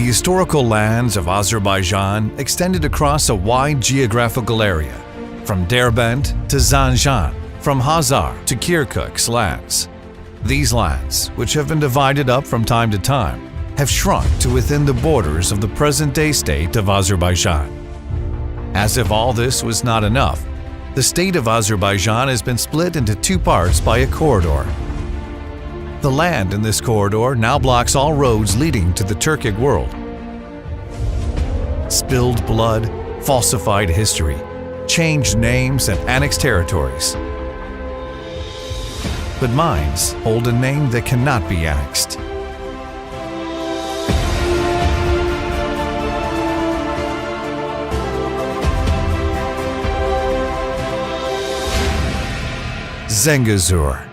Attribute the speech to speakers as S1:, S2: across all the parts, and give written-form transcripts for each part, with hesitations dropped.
S1: historical lands of Azerbaijan extended across a wide geographical area, from Derbent to Zanjan, from Hazar to Kirkuk's lands. These lands, which have been divided up from time to time, have shrunk to within the borders of the present-day state of Azerbaijan. As if all this was not enough, the state of Azerbaijan has been split into two parts by a corridor. The land in this corridor now blocks all roads leading to the Turkic world. Spilled blood, falsified history, changed names and annexed territories. But minds hold a name that cannot be annexed. Zengezur.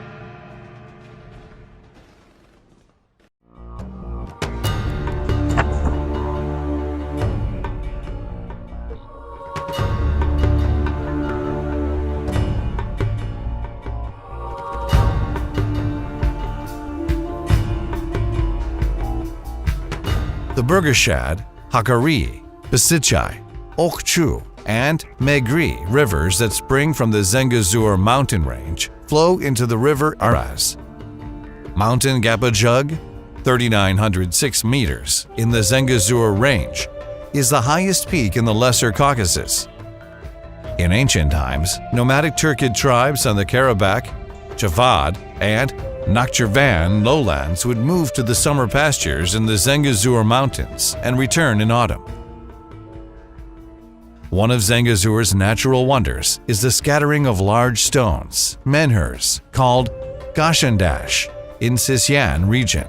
S1: The Burgashad, Hakkari, Besichai, Okchu, and Megri rivers that spring from the Zengezur mountain range flow into the river Araz. Mountain Gapajug, 3,906 meters in the Zengezur range, is the highest peak in the Lesser Caucasus. In ancient times, nomadic Turkic tribes on the Karabakh, Javad, and Nakhchivan lowlands would move to the summer pastures in the Zengezur mountains and return in autumn. One of Zengezur's natural wonders is the scattering of large stones, menhirs, called Gashandash, in Sisyan region.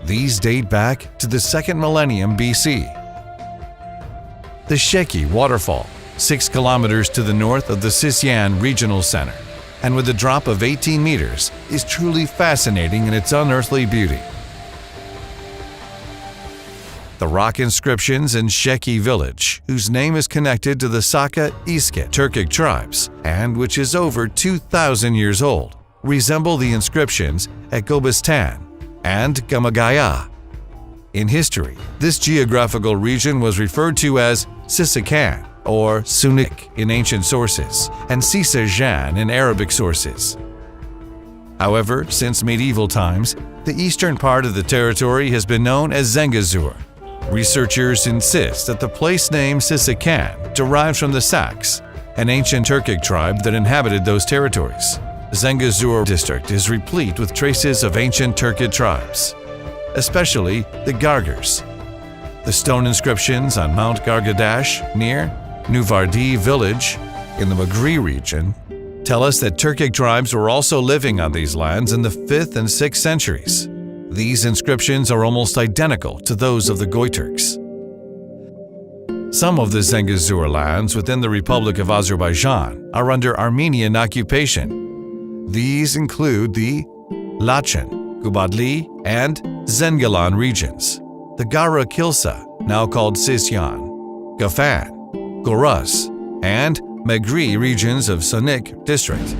S1: These date back to the 2nd millennium BC. The Sheki waterfall, 6 kilometers to the north of the Sisyan regional center, and with a drop of 18 meters, is truly fascinating in its unearthly beauty. The rock inscriptions in Sheki village, whose name is connected to the Saka Isket Turkic tribes, and which is over 2,000 years old, resemble the inscriptions at Gobistan and Gamagaya. In history, this geographical region was referred to as Sisakan, or Sunik in ancient sources, and Sisajan in Arabic sources. However, since medieval times, the eastern part of the territory has been known as Zengezur. Researchers insist that the place name Sisakan derives from the Saks, an ancient Turkic tribe that inhabited those territories. Zengezur district is replete with traces of ancient Turkic tribes, especially the Gargars. The stone inscriptions on Mount Gargadash near Nuvardi village in the Magri region tell us that Turkic tribes were also living on these lands in the 5th and 6th centuries. These inscriptions are almost identical to those of the Goyturks. Some of the Zengezur lands within the Republic of Azerbaijan are under Armenian occupation. These include the Lachen, Gubadli, and Zengilan regions, the Gara Kilsa, now called Sisyan, Gafan, Goras, and Megri regions of Sunik district,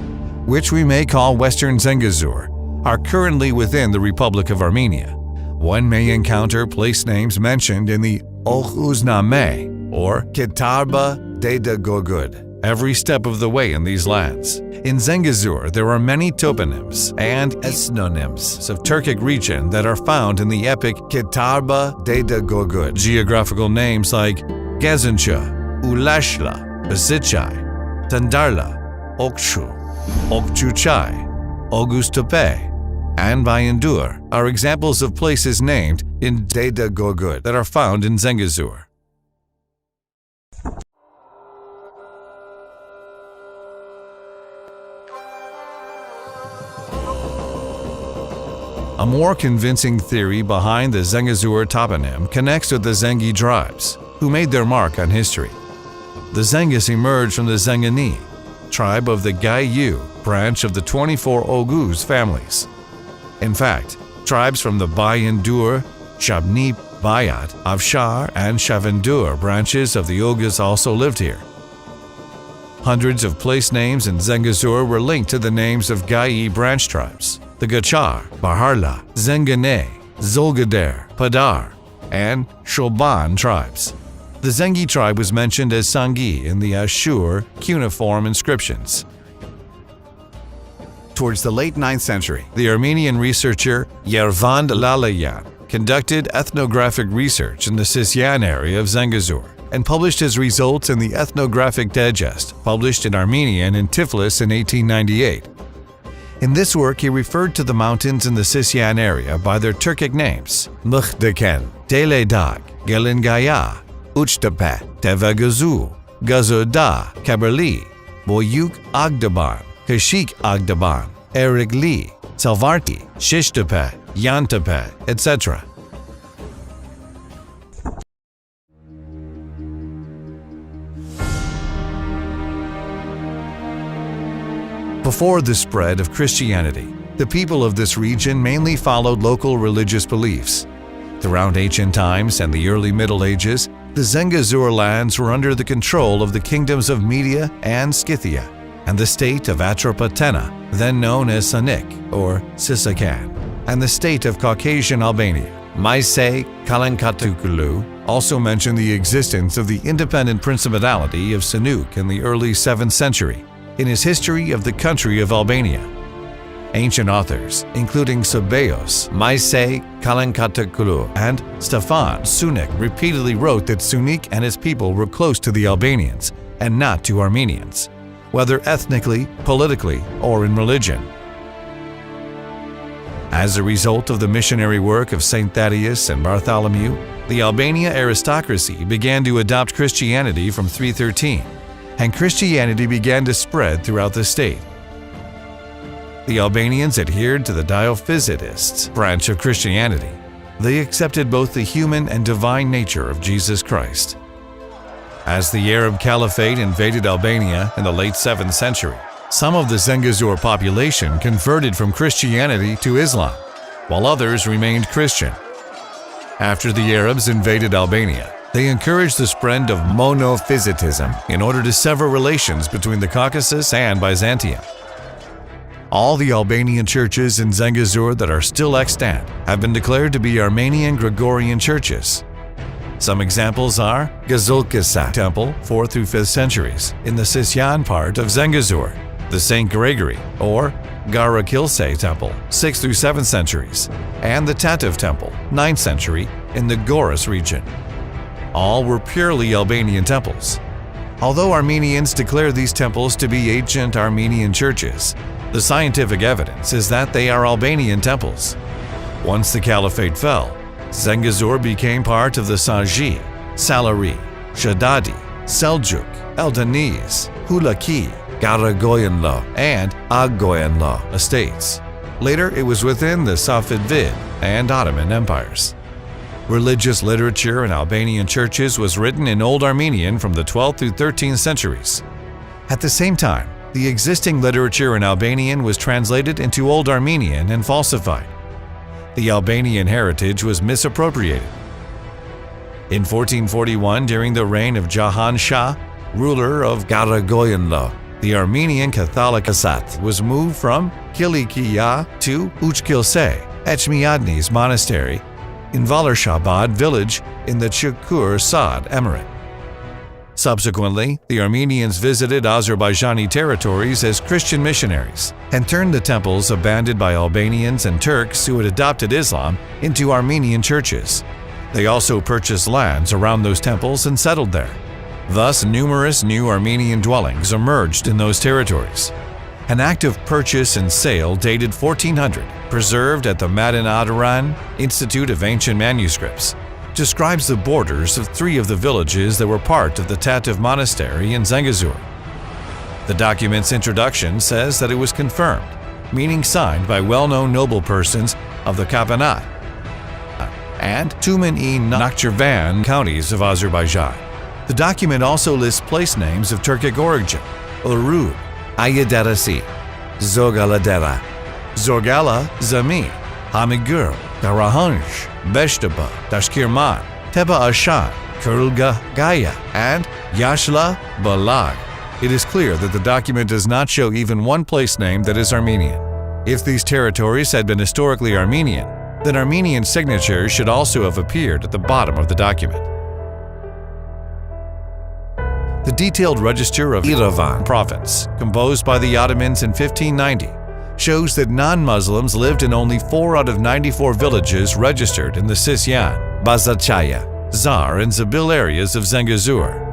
S1: which we may call Western Zengezur, are currently within the Republic of Armenia. One may encounter place names mentioned in the Okhuznameh or Kitarba Deda Gogud every step of the way in these lands. In Zengezur, there are many toponyms and ethnonyms of Turkic region that are found in the epic Kitarba Deda Gogud. Geographical names like Gazincha, Ulashla, Besichai, Tandarla, Okchu, Okchuchai, Augustope, and Bayandur are examples of places named in Deda Gogud that are found in Zengezur. A more convincing theory behind the Zengezur toponym connects with the Zengi tribes, who made their mark on history. The Zengis emerged from the Zengani, tribe of the Gayu branch of the 24 Oghuz families. In fact, tribes from the Bayandur, Shabni Bayat, Afshar, and Shavendur branches of the Oghuz also lived here. Hundreds of place names in Zengezur were linked to the names of Gai branch tribes: the Gachar, Baharla, Zengane, Zolgader, Padar, and Shoban tribes. The Zengi tribe was mentioned as Sangi in the Ashur cuneiform inscriptions.
S2: Towards the late 9th century,
S1: The Armenian researcher Yervand Lalayan conducted ethnographic research in the Sisyan area of Zengezur and published his results in the Ethnographic Digest, published in Armenian in Tiflis in 1898. In this work, he referred to the mountains in the Sisyan area by their Turkic names: Mukhdeken, Deledag, Gelingaya, Uchtepe, Tevegazu, Gazoda, Kaberli, Boyuk Agdaban, Kashik Agdaban, Erigli, Salvarti, Shishtepe, Yantepe, etc. Before the spread of Christianity, the people of this region mainly followed local religious beliefs. Throughout ancient times and the early Middle Ages, the Zengezur lands were under the control of the kingdoms of Media and Scythia, and the state of Atropatena, then known as Sanik or Sisakan, and the state of Caucasian Albania. Maise Kalankatukulu also mentioned the existence of the independent principality of Sinuk in the early 7th century in his History of the Country of Albania. Ancient authors, including Sabeos, Maise Kalankatukulu, and Stefan Sunik, repeatedly wrote that Sunik and his people were close to the Albanians and not to Armenians, whether ethnically, politically, or in religion. As a result of the missionary work of St. Thaddeus and Bartholomew, the Albania aristocracy began to adopt Christianity from 313, and Christianity began to spread throughout the state. The Albanians adhered to the Diophysitists branch of Christianity. They accepted both the human and divine nature of Jesus Christ. As the Arab Caliphate invaded Albania in the late 7th century, some of the Zengezur population converted from Christianity to Islam, while others remained Christian. After the Arabs invaded Albania, they encouraged the spread of monophysitism in order to sever relations between the Caucasus and Byzantium. All the Albanian churches in Zengezur that are still extant have been declared to be Armenian Gregorian churches. Some examples are Gazulkisa Temple, 4th through 5th centuries, in the Sisyan part of Zengezur, the St. Gregory or Garakilse Temple, 6th through 7th centuries, and the Tatev Temple, 9th century, in the Goris region. All were purely Albanian temples. Although Armenians declare these temples to be ancient Armenian churches, the scientific evidence is that they are Albanian temples. Once the Caliphate fell, Zengezur became part of the Saji, Salari, Shadadi, Seljuk, Eldeniz, Hulaki, Garagoyanlo, and Agoyanlo estates. Later, it was within the Safavid and Ottoman empires. Religious literature in Albanian churches was written in Old Armenian from the 12th through 13th centuries. At the same time, the existing literature in Albanian was translated into Old Armenian and falsified. The Albanian heritage was misappropriated. In 1441, during the reign of Jahan Shah, ruler of Garagoyanlo, the Armenian Catholic Asat was moved from Kilikiya to Uchkilse, Echmiadni's monastery, in Valershabad village in the Chukur Sad Emirate. Subsequently, the Armenians visited Azerbaijani territories as Christian missionaries and turned the temples abandoned by Albanians and Turks who had adopted Islam into Armenian churches. They also purchased lands around those temples and settled there. Thus, numerous new Armenian dwellings emerged in those territories. An act of purchase and sale dated 1400, preserved at the Madinadaran Institute of Ancient Manuscripts, describes the borders of 3 of the villages that were part of the Tatev Monastery in Zengezur. The document's introduction says that it was confirmed, meaning signed by well-known noble persons of the Kapanat and Tumen-i-Nakhchivan counties of Azerbaijan. The document also lists place names of Turkic origin: Urud, Ayaderasi, Zogaladera, Zorgala, Zami, Hamigur, Karahanj, Beshtaba, Tashkirman, Teba Ashan, Kurulga Gaya, and Yashla Balag. It is clear that the document does not show even one place name that is Armenian. If these territories had been historically Armenian, then Armenian signatures should also have appeared at the bottom of the document. The detailed register of Yerevan province, composed by the Ottomans in 1590, shows that non-Muslims lived in only 4 out of 94 villages registered in the Sisyan, Bazarchaya, Zar, and Zabil areas of Zengezur.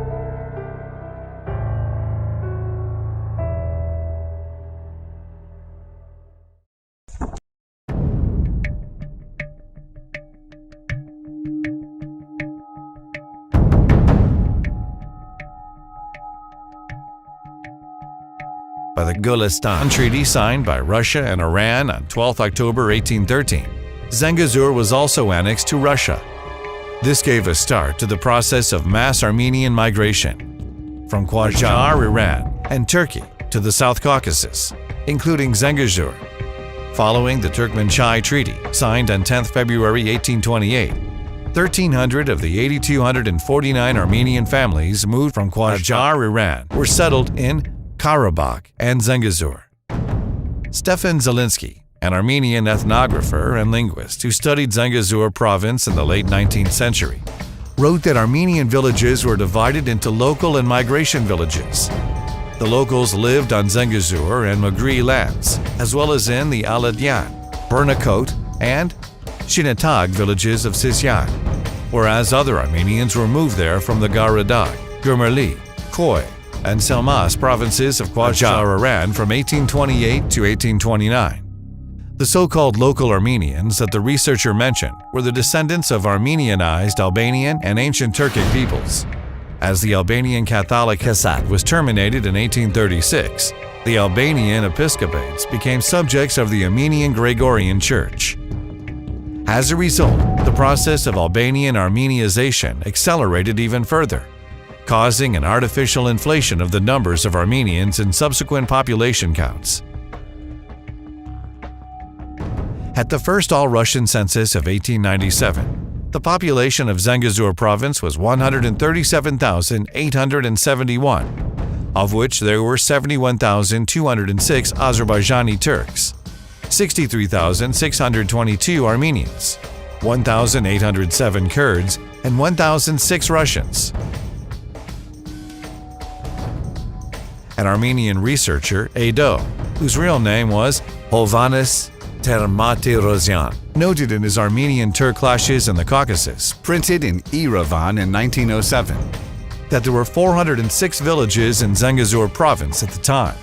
S1: By the Golestan Treaty signed by Russia and Iran on 12 October 1813, Zengezur was also annexed to Russia. This gave a start to the process of mass Armenian migration from Qajar, Iran, and Turkey to the South Caucasus, including Zengezur. Following the Turkmenchai Treaty, signed on 10 February 1828, 1,300 of the 8,249 Armenian families moved from Qajar, Iran, were settled in Karabakh and Zengezur. Stefan Zelinsky, an Armenian ethnographer and linguist who studied Zengezur province in the late 19th century, wrote that Armenian villages were divided into local and migration villages. The locals lived on Zengezur and Magri lands, as well as in the Aladyan, Bernakot, and Shinatag villages of Sisyan, whereas other Armenians were moved there from the Garadag, Gurmali, Khoi, and Selmas provinces of Qajar, Iran from 1828 to 1829. The so-called local Armenians that the researcher mentioned were the descendants of Armenianized Albanian and ancient Turkic peoples. As the Albanian Catholic Hesat was terminated in 1836, the Albanian episcopates became subjects of the Armenian Gregorian Church. As a result, the process of Albanian Armeniization accelerated even further, causing an artificial inflation of the numbers of Armenians in subsequent population counts. At the first all-Russian census of 1897, the population of Zengezur province was 137,871, of which there were 71,206 Azerbaijani Turks, 63,622 Armenians, 1,807 Kurds, and 1,006 Russians. An Armenian researcher, Ado, whose real name was Hovannes Termatirosyan, noted in his Armenian Turk clashes in the Caucasus, printed in Yerevan in 1907, that there were 406 villages in Zengezur province at the time.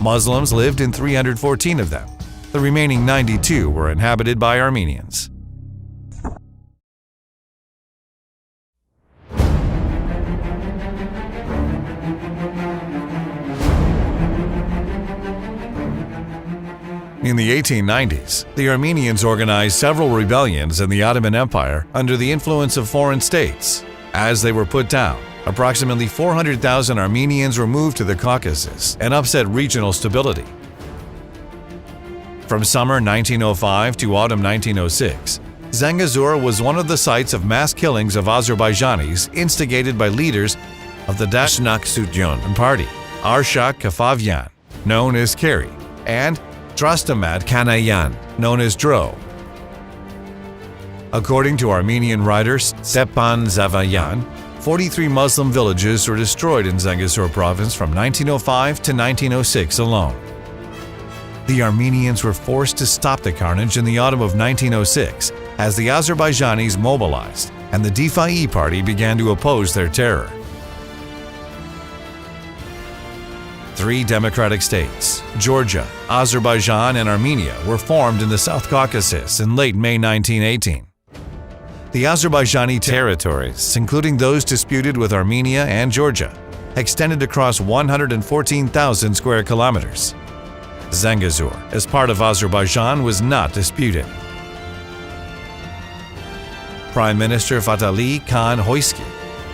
S1: Muslims lived in 314 of them. The remaining 92 were inhabited by Armenians. In the 1890s, the Armenians organized several rebellions in the Ottoman Empire under the influence of foreign states. As they were put down, approximately 400,000 Armenians were moved to the Caucasus and upset regional stability. From summer 1905 to autumn 1906, Zengezur was one of the sites of mass killings of Azerbaijanis instigated by leaders of the Dashnak Sudyon party, Arshak Kafavyan, known as Keri, and Drastamad Kanayan, known as Dro. According to Armenian writer Stepan Zavayan, 43 Muslim villages were destroyed in Zengezur province from 1905 to 1906 alone. The Armenians were forced to stop the carnage in the autumn of 1906 as the Azerbaijanis mobilized and the Difai party began to oppose their terror. 3 democratic states, Georgia, Azerbaijan, and Armenia, were formed in the South Caucasus in late May 1918. The Azerbaijani territories, including those disputed with Armenia and Georgia, extended across 114,000 square kilometers. Zengezur, as part of Azerbaijan, was not disputed. Prime Minister Fatali Khan Hoyski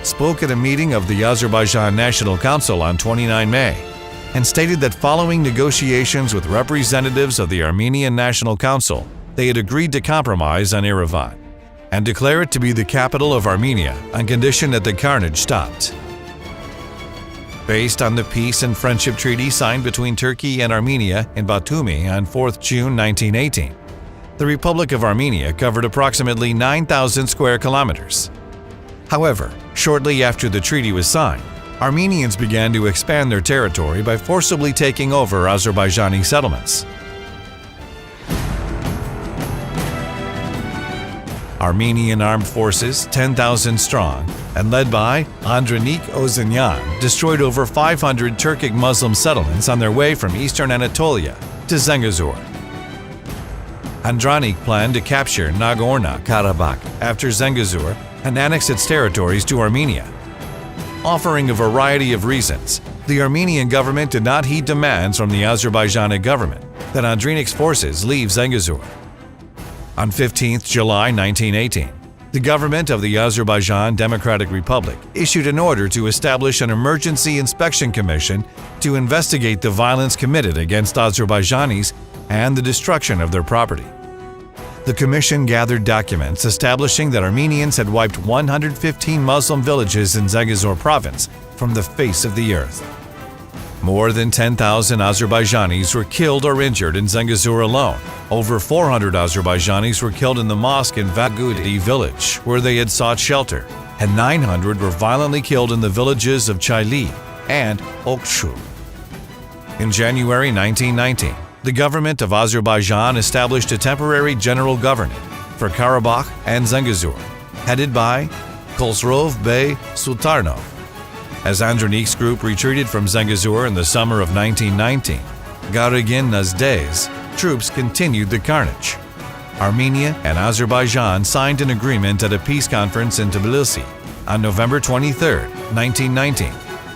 S1: spoke at a meeting of the Azerbaijan National Council on 29 May and stated that following negotiations with representatives of the Armenian National Council, they had agreed to compromise on Yerevan and declare it to be the capital of Armenia on condition that the carnage stopped. Based on the peace and friendship treaty signed between Turkey and Armenia in Batumi on 4 June 1918, The Republic of Armenia covered approximately 9,000 square kilometers. However, shortly after the treaty was signed, Armenians began to expand their territory by forcibly taking over Azerbaijani settlements. Armenian armed forces, 10,000 strong, and led by Andranik Ozanyan, destroyed over 500 Turkic Muslim settlements on their way from eastern Anatolia to Zengezur. Andranik planned to capture Nagorno-Karabakh after Zengezur and annex its territories to Armenia. Offering a variety of reasons, the Armenian government did not heed demands from the Azerbaijani government that Andranik's forces leave Zengezur. On 15 July 1918, the government of the Azerbaijan Democratic Republic issued an order to establish an emergency inspection commission to investigate the violence committed against Azerbaijanis and the destruction of their property. The commission gathered documents establishing that Armenians had wiped 115 Muslim villages in Zengezur province from the face of the earth. More than 10,000 Azerbaijanis were killed or injured in Zengezur alone. Over 400 Azerbaijanis were killed in the mosque in Vagudi village, where they had sought shelter, and 900 were violently killed in the villages of Chayli and Okshul. In January 1919, the government of Azerbaijan established a temporary general government for Karabakh and Zengezur, headed by Khosrov Bey Sultanov. As Andranik's group retreated from Zengezur in the summer of 1919, Garagin Nazday's troops continued the carnage. Armenia and Azerbaijan signed an agreement at a peace conference in Tbilisi on November 23, 1919,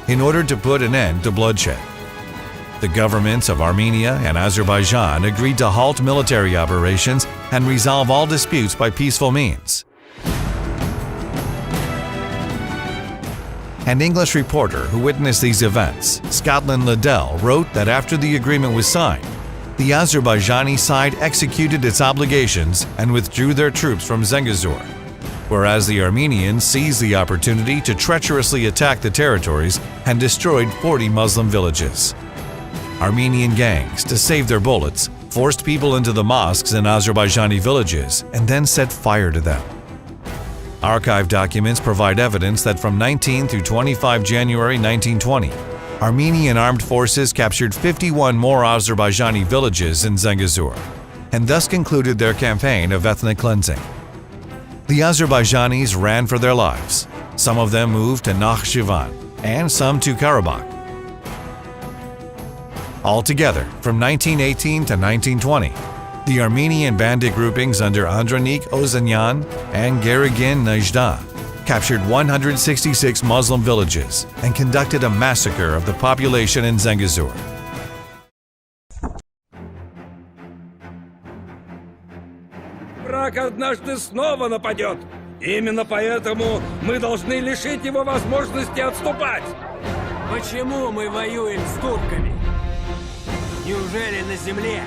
S1: in order to put an end to bloodshed. The governments of Armenia and Azerbaijan agreed to halt military operations and resolve all disputes by peaceful means. An English reporter who witnessed these events, Scotland Liddell, wrote that after the agreement was signed, the Azerbaijani side executed its obligations and withdrew their troops from Zengezur, whereas the Armenians seized the opportunity to treacherously attack the territories and destroyed 40 Muslim villages. Armenian gangs, to save their bullets, forced people into the mosques in Azerbaijani villages and then set fire to them. Archive documents provide evidence that from 19 through 25 January 1920, Armenian armed forces captured 51 more Azerbaijani villages in Zengezur, and thus concluded their campaign of ethnic cleansing. The Azerbaijanis ran for their lives. Some of them moved to Nakhchivan, and some to Karabakh. Altogether, from 1918 to 1920, the Armenian bandit groupings under Andranik Ozanyan and Garagin Najda captured 166 Muslim villages and conducted a massacre of the population in Zengezur.
S2: Враг однажды снова нападет. Именно поэтому мы должны лишить его возможности отступать.
S3: Почему мы воюем с турками? Неужели на земле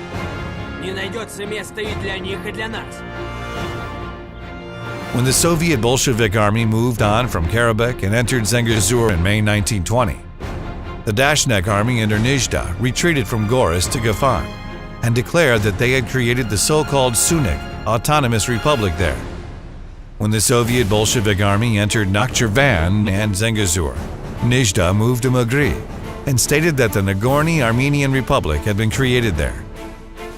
S3: не найдется места и для них, и для нас?
S1: When the Soviet Bolshevik army moved on from Karabakh and entered Zengezur in May 1920, the Dashnak army under Nizhda retreated from Goris to Gafan and declared that they had created the so-called Sunik Autonomous Republic there. When the Soviet Bolshevik army entered Nakhchivan and Zengezur, Nizhda moved to Magri and stated that the Nagorno Armenian Republic had been created there.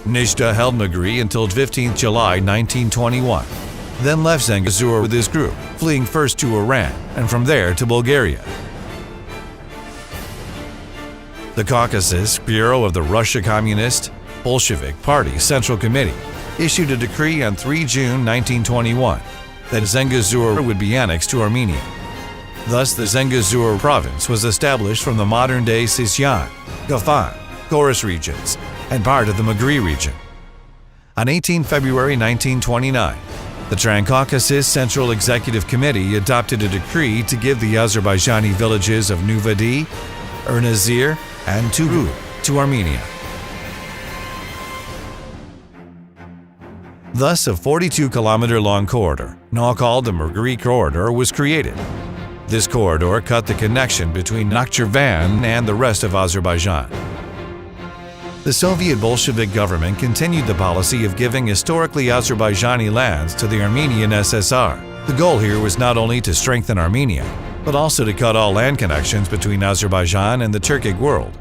S1: Nizhda held Magri until 15 July 1921, then left Zengezur with his group, fleeing first to Iran and from there to Bulgaria. The Caucasus Bureau of the Russia Communist Bolshevik Party Central Committee issued a decree on 3 June 1921 that Zengezur would be annexed to Armenia. Thus, the Zengezur province was established from the modern-day Sisyan, Gafan, Goris regions, and part of the Magri region. On 18 February 1929, the Transcaucasus Central Executive Committee adopted a decree to give the Azerbaijani villages of Nuvadi, Ernazir, and Turu to Armenia. Thus, a 42-kilometer-long corridor, now called the Magri Corridor, was created. This corridor cut the connection between Nakhchivan and the rest of Azerbaijan. The Soviet Bolshevik government continued the policy of giving historically Azerbaijani lands to the Armenian SSR. The goal here was not only to strengthen Armenia, but also to cut all land connections between Azerbaijan and the Turkic world.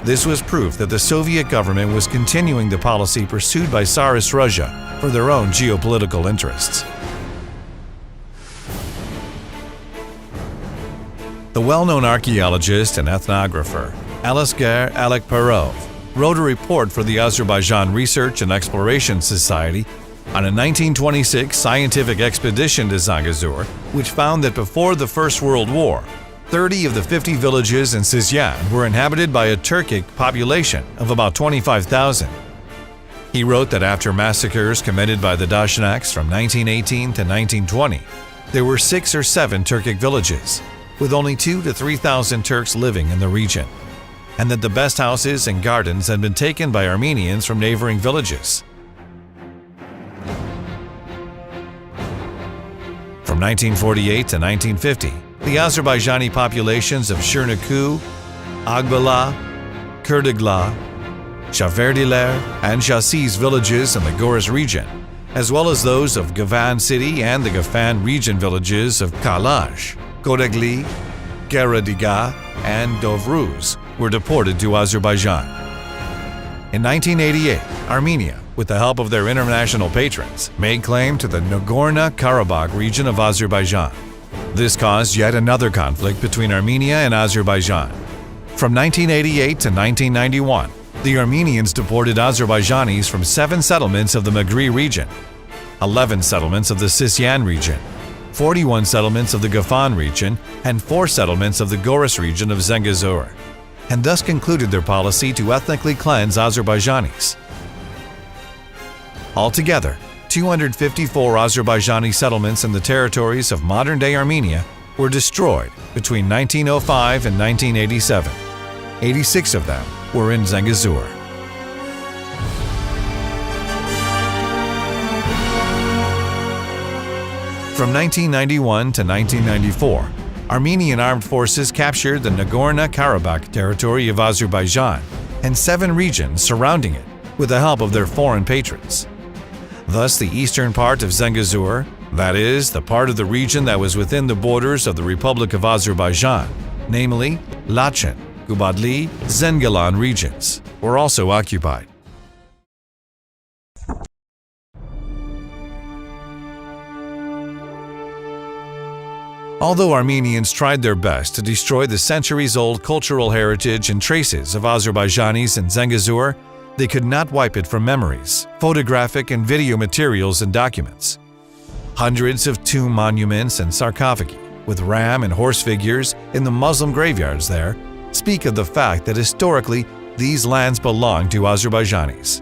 S1: This was proof that the Soviet government was continuing the policy pursued by Tsarist Russia for their own geopolitical interests. The well-known archaeologist and ethnographer Alisgar Alekperov wrote a report for the Azerbaijan Research and Exploration Society on a 1926 scientific expedition to Zengezur, which found that before the First World War, 30 of the 50 villages in Sisian were inhabited by a Turkic population of about 25,000. He wrote that after massacres committed by the Dashnaks from 1918 to 1920, there were 6 or 7 Turkic villages, with only 2,000 to 3,000 Turks living in the region, and that the best houses and gardens had been taken by Armenians from neighboring villages. From 1948 to 1950, the Azerbaijani populations of Shirnaku, Agbala, Kurdagla, Shaverdiler, and Shasiz villages in the Goris region, as well as those of Gavan city and the Gafan region villages of Kalaj, Kodagli, Geradiga, and Dovruz, were deported to Azerbaijan. In 1988, Armenia, with the help of their international patrons, made claim to the Nagorno-Karabakh region of Azerbaijan. This caused yet another conflict between Armenia and Azerbaijan. From 1988 to 1991, the Armenians deported Azerbaijanis from 7 settlements of the Magri region, 11 settlements of the Sisian region, 41 settlements of the Gafan region, and 4 settlements of the Goris region of Zengezur, and thus concluded their policy to ethnically cleanse Azerbaijanis. Altogether, 254 Azerbaijani settlements in the territories of modern-day Armenia were destroyed between 1905 and 1987. 86 of them were in Zengezur. From 1991 to 1994, Armenian armed forces captured the Nagorno-Karabakh territory of Azerbaijan and 7 regions surrounding it with the help of their foreign patrons. Thus, the eastern part of Zengezur, that is, the part of the region that was within the borders of the Republic of Azerbaijan, namely Lachen, Gubadli, Zengilan regions, were also occupied. Although Armenians tried their best to destroy the centuries-old cultural heritage and traces of Azerbaijanis in Zengezur, they could not wipe it from memories, photographic and video materials and documents. Hundreds of tomb monuments and sarcophagi, with ram and horse figures in the Muslim graveyards there, speak of the fact that historically these lands belonged to Azerbaijanis.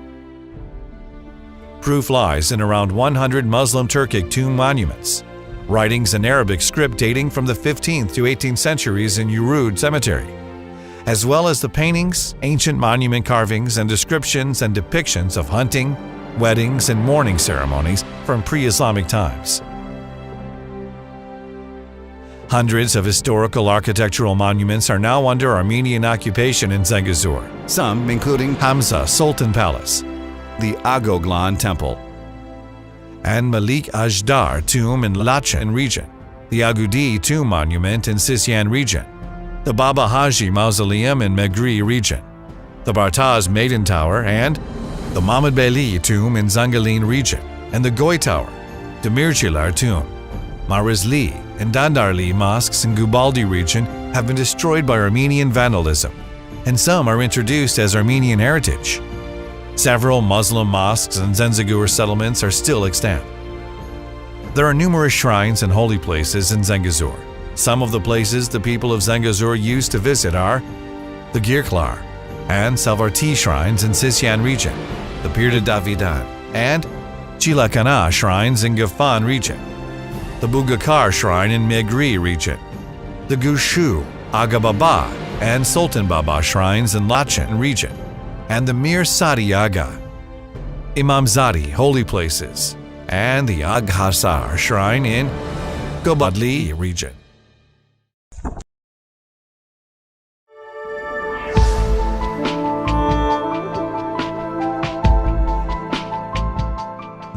S1: Proof lies in around 100 Muslim Turkic tomb monuments, writings in Arabic script dating from the 15th to 18th centuries in Urud Cemetery, as well as the paintings, ancient monument carvings, and descriptions and depictions of hunting, weddings, and mourning ceremonies from pre-Islamic times. Hundreds of historical architectural monuments are now under Armenian occupation in Zengezur, some including Hamza Sultan Palace, the Agoglan Temple, and Malik Ajdar tomb in Lachen region, the Agudi tomb monument in Sisian region, the Baba Haji mausoleum in Megri region, the Bartaz Maiden Tower, and the Mahmud Beyli tomb in Zangalin region, and the Goy Tower, Demircilar tomb, Marizli, and Dandarli mosques in Gubaldi region have been destroyed by Armenian vandalism, and some are introduced as Armenian heritage. Several Muslim mosques and Zengezur settlements are still extant. There are numerous shrines and holy places in Zengezur. Some of the places the people of Zengezur used to visit are the Girklar and Salvarti shrines in Sisian region, the Pirde Davidan, and Chilakana shrines in Gafan region, the Bugakar shrine in Megri region, the Gushu, Aga Baba, and Sultan Baba shrines in Lachen region, and the Mir Sadi Aga, Imamzadi holy places, and the Aghasar shrine in Gobadli region.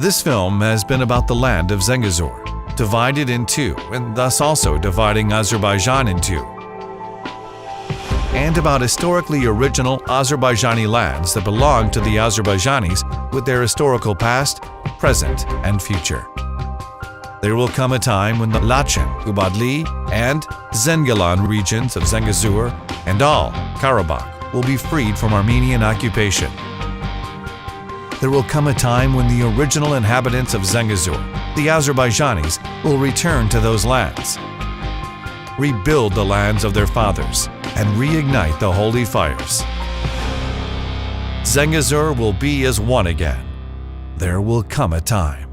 S1: This film has been about the land of Zengezur, divided in two, and thus also dividing Azerbaijan in two, and about historically original Azerbaijani lands that belong to the Azerbaijanis with their historical past, present, and future. There will come a time when the Lachen, Ubadli, and Zengilan regions of Zengezur and all Karabakh will be freed from Armenian occupation. There will come a time when the original inhabitants of Zengezur, the Azerbaijanis, will return to those lands, rebuild the lands of their fathers, and reignite the holy fires. Zengezur will be as one again. There will come a time.